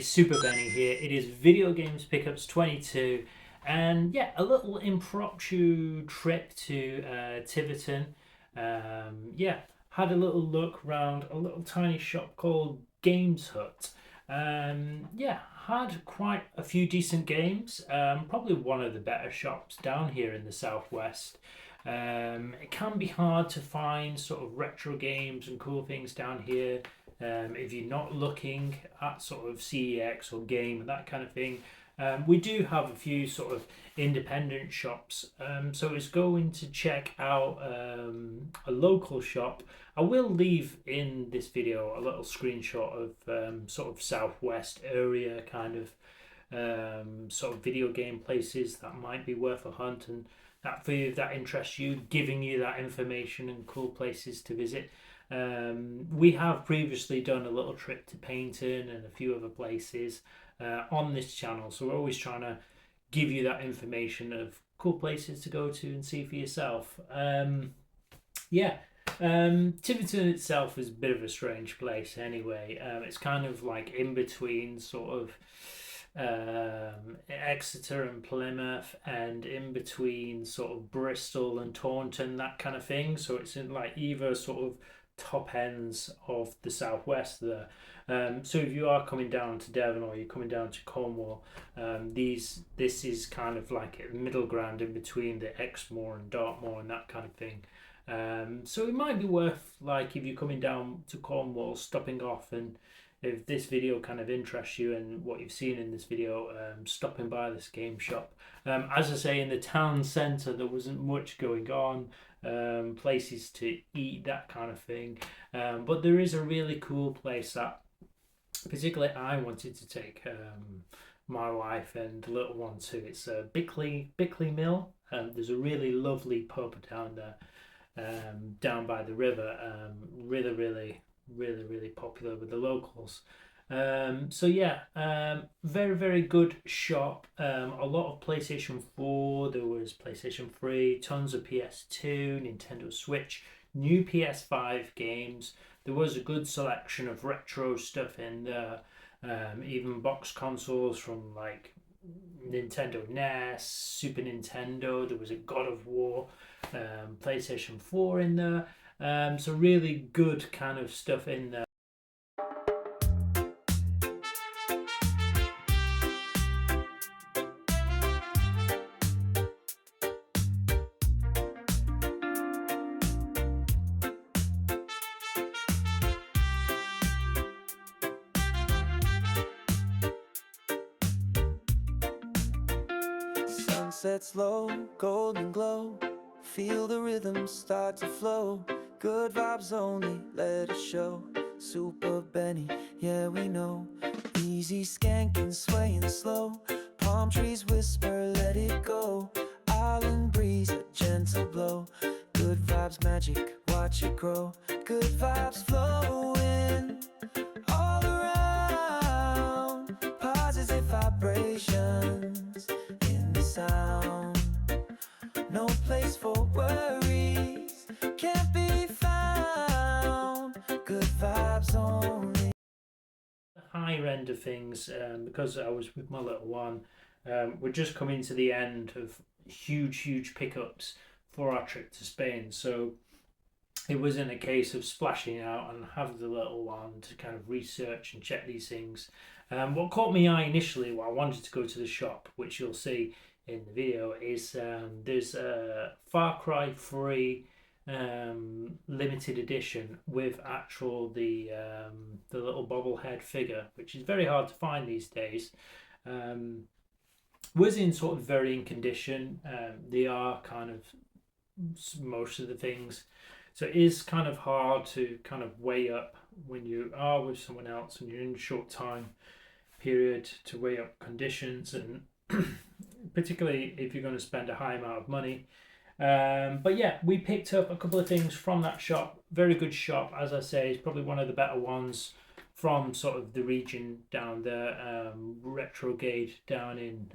Super Benny here. It is Video Games Pickups 22, and yeah, a little impromptu trip to Tiverton. Yeah, had a little look around a little tiny shop called Games Hut. Yeah, had quite a few decent games. Probably one of the better shops down here in the southwest. It can be hard to find sort of retro games and cool things down here. If you're not looking at sort of CEX or game and that kind of thing. We do have a few sort of independent shops, so it's going to check out a local shop. I will leave in this video a little screenshot of sort of southwest area kind of sort of video game places that might be worth a hunt, and that for you, if that interests you, giving you that information and cool places to visit. We have previously done a little trip to Paynton and a few other places on this channel, so we're always trying to give you that information of cool places to go to and see for yourself. Tiverton itself is a bit of a strange place anyway. It's kind of like in between sort of Exeter and Plymouth, and in between sort of Bristol and Taunton, that kind of thing. So it's in like either sort of top ends of the southwest there. So if you are coming down to Devon or you're coming down to Cornwall, this is kind of like a middle ground in between the Exmoor and Dartmoor and that kind of thing. So it might be worth, like, if you're coming down to Cornwall, stopping off, and if this video kind of interests you and what you've seen in this video, stopping by this game shop. As I say, in the town centre there wasn't much going on, places to eat, that kind of thing, but there is a really cool place that particularly I wanted to take my wife and the little one to. It's Bickley Mill. There's a really lovely pub down there, down by the river. Really popular with the locals. Very, very good shop. A lot of PlayStation 4, there was PlayStation 3, tons of PS2, Nintendo Switch, new PS5 games. There was a good selection of retro stuff in there, even box consoles from like Nintendo NES, Super Nintendo. There was a God of War, PlayStation 4 in there. So really good kind of stuff in there. Sunset's low, golden glow. Feel the rhythm start to flow. Good vibes only, let it show. Super Benny, yeah we know. Easy skanking, swaying slow. Palm trees whisper, let it go. Island breeze, a gentle blow. Good vibes magic, watch it grow. Good vibes flowing all around. Positive vibrations in the sound. No place for worries, can't be found. Good vibes only. The higher end of things, because I was with my little one, we're just coming to the end of huge pickups for our trip to Spain. So it wasn't a case of splashing out and having the little one to kind of research and check these things. What caught my eye initially, what I wanted to go to the shop, which you'll see in the video, is there's a Far Cry 3 limited edition with actual the little bobblehead figure, which is very hard to find these days. Was in sort of varying condition. They are kind of most of the things, so it is kind of hard to kind of weigh up when you are with someone else and you're in a short time period to weigh up conditions, and particularly if you're going to spend a high amount of money. But yeah, we picked up a couple of things from that shop. Very good shop, as I say. It's probably one of the better ones from sort of the region down there. Retrogate down in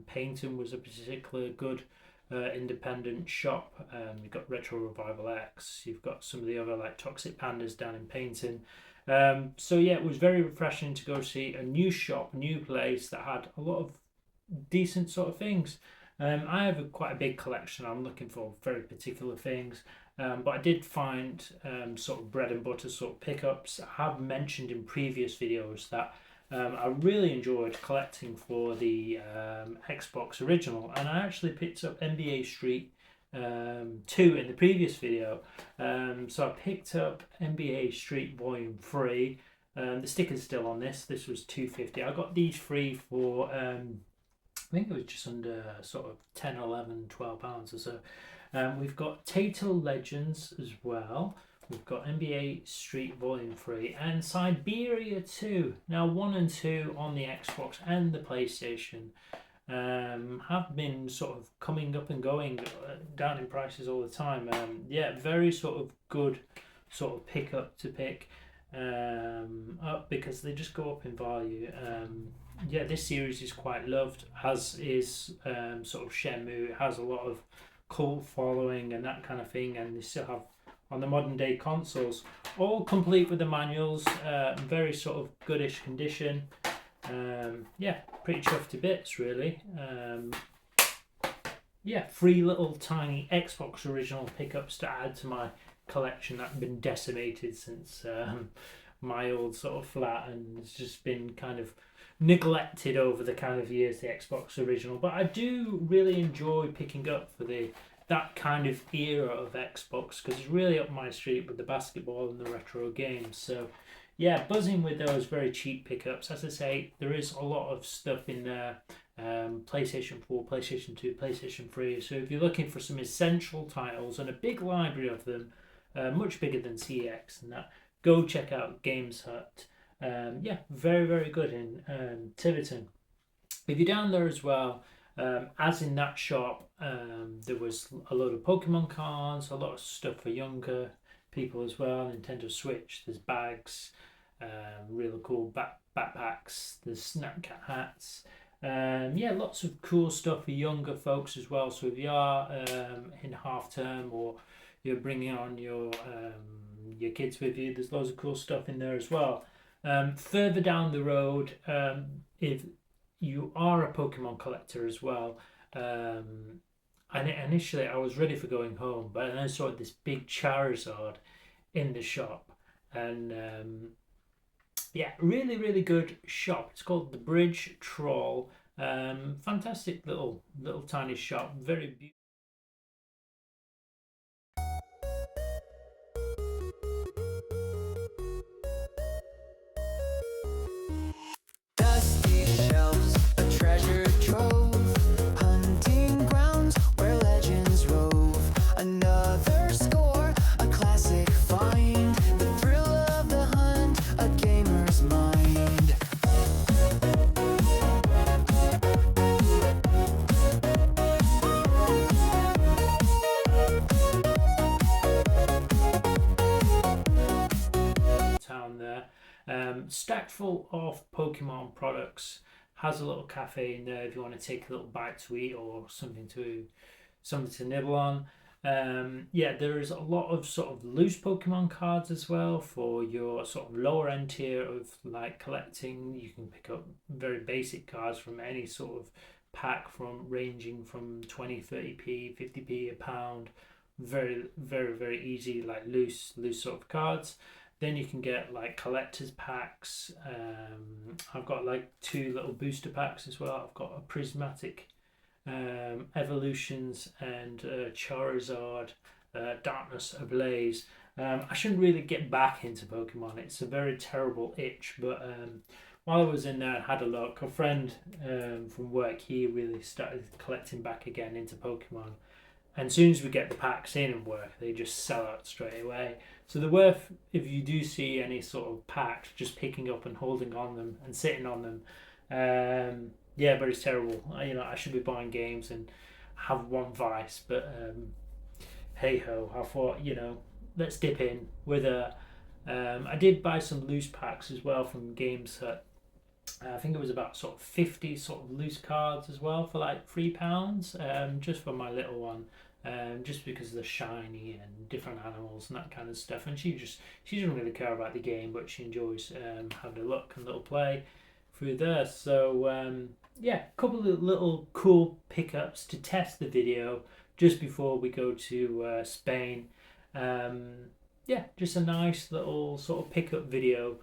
Paynton was a particularly good independent shop. You've got Retro Revival X. You've got some of the other like Toxic Pandas down in Paynton. So yeah, it was very refreshing to go see a new shop, new place that had a lot of decent sort of things. I have quite a big collection. I'm looking for very particular things, but I did find sort of bread and butter sort of pickups. I have mentioned in previous videos that I really enjoyed collecting for the Xbox original, and I actually picked up NBA Street 2 in the previous video. So I picked up NBA Street Volume 3. The sticker's still on this. This was $2.50. I got these free for I think it was just under sort of 10, 11, 12 pounds or so. We've got Tato Legends as well. We've got NBA Street Volume 3 and Siberia 2. Now 1 and 2 on the Xbox and the PlayStation have been sort of coming up and going down in prices all the time. Yeah, very sort of good sort of pick up to pick up because they just go up in value. Yeah, this series is quite loved, as is sort of Shenmue. It has a lot of cult following and that kind of thing, and they still have on the modern day consoles, all complete with the manuals, very sort of goodish condition. Yeah, pretty chuffed to bits really. Yeah, 3 little tiny Xbox original pickups to add to my collection that have been decimated since my old sort of flat, and it's just been kind of neglected over the kind of years, the Xbox original. But I do really enjoy picking up for that kind of era of Xbox because it's really up my street with the basketball and the retro games. So yeah, buzzing with those very cheap pickups. As I say, there is a lot of stuff in there. PlayStation 4, PlayStation 2, PlayStation 3. So if you're looking for some essential titles and a big library of them, much bigger than CX and that, go check out Games Hut. Yeah, very, very good in Tiverton. If you're down there as well, as in that shop, there was a load of Pokemon cards, a lot of stuff for younger people as well. Nintendo Switch, there's bags, really cool backpacks, there's Snapcat hats. Yeah, lots of cool stuff for younger folks as well. So if you are in half term or you're bringing on your kids with you, there's loads of cool stuff in there as well. Further down the road, if you are a Pokemon collector as well, and initially I was ready for going home, but then I saw this big Charizard in the shop, and yeah, really, really good shop. It's called the Bridge Troll. Fantastic little tiny shop, very beautiful. Dusty shelves, a treasure trove, hunting grounds where legends rove. Another score, a classic find, the thrill of the hunt, a gamer's mind. Town there, stacked full of Pokemon products. Has a little cafe in there if you want to take a little bite to eat or something to nibble on. Yeah, there is a lot of sort of loose Pokemon cards as well for your sort of lower end tier of like collecting. You can pick up very basic cards from any sort of pack, from ranging from 20, 30p, 50p, a pound. Very, very, very easy, like loose sort of cards. Then you can get like collector's packs. I've got like 2 little booster packs as well. I've got a prismatic Evolutions and Charizard Darkness Ablaze. I shouldn't really get back into Pokemon. It's a very terrible itch, but while I was in there and had a look, a friend from work, he really started collecting back again into Pokemon. And as soon as we get the packs in and work, they just sell out straight away. So they're worth, if you do see any sort of packs, just picking up and holding on them and sitting on them. Yeah, but it's terrible. I should be buying games and have one vice, but hey ho, I thought, let's dip in with a. I did buy some loose packs as well from Games Hut. I think it was about sort of 50 sort of loose cards as well for like £3, just for my little one, just because they're shiny and different animals and that kind of stuff. And she doesn't really care about the game, but she enjoys having a look and little play through there. So yeah, a couple of little cool pickups to test the video just before we go to Spain. Yeah, just a nice little sort of pickup video.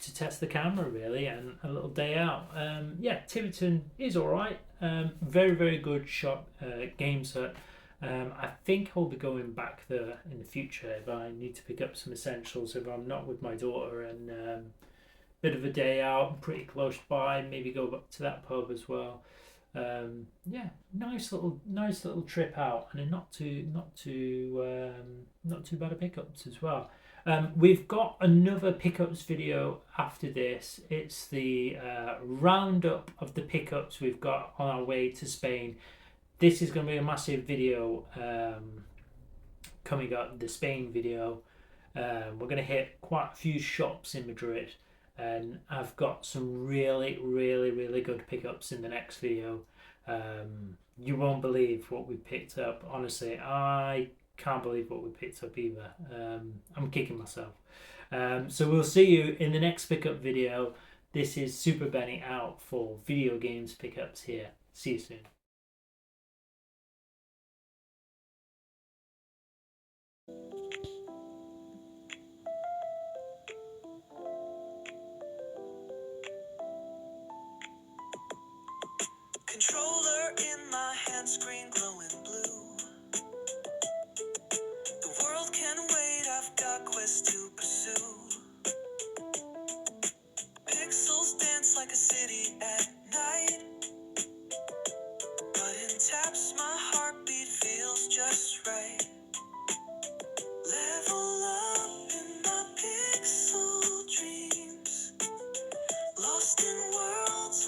To test the camera really, and a little day out. Yeah, Tiverton is all right. Very very good shop, game set. I think I'll be going back there in the future if I need to pick up some essentials if I'm not with my daughter, and bit of a day out, pretty close by. Maybe go back to that pub as well. Yeah, nice little trip out, and not too bad of pickups as well. We've got another pickups video after this. It's the roundup of the pickups we've got on our way to Spain. This is going to be a massive video coming up, the Spain video. We're going to hit quite a few shops in Madrid, and I've got some really good pickups in the next video. You won't believe what we picked up. Honestly, I can't believe what we picked up either. I'm kicking myself. So we'll see you in the next pickup video. This is Super Benny out for video games pickups here. See you soon. Controller in my hand, screen glowing blue. The world can wait, I've got quests to pursue. Pixels dance like a city at night. Button taps, my heartbeat feels just right. Level up in my pixel dreams, lost in worlds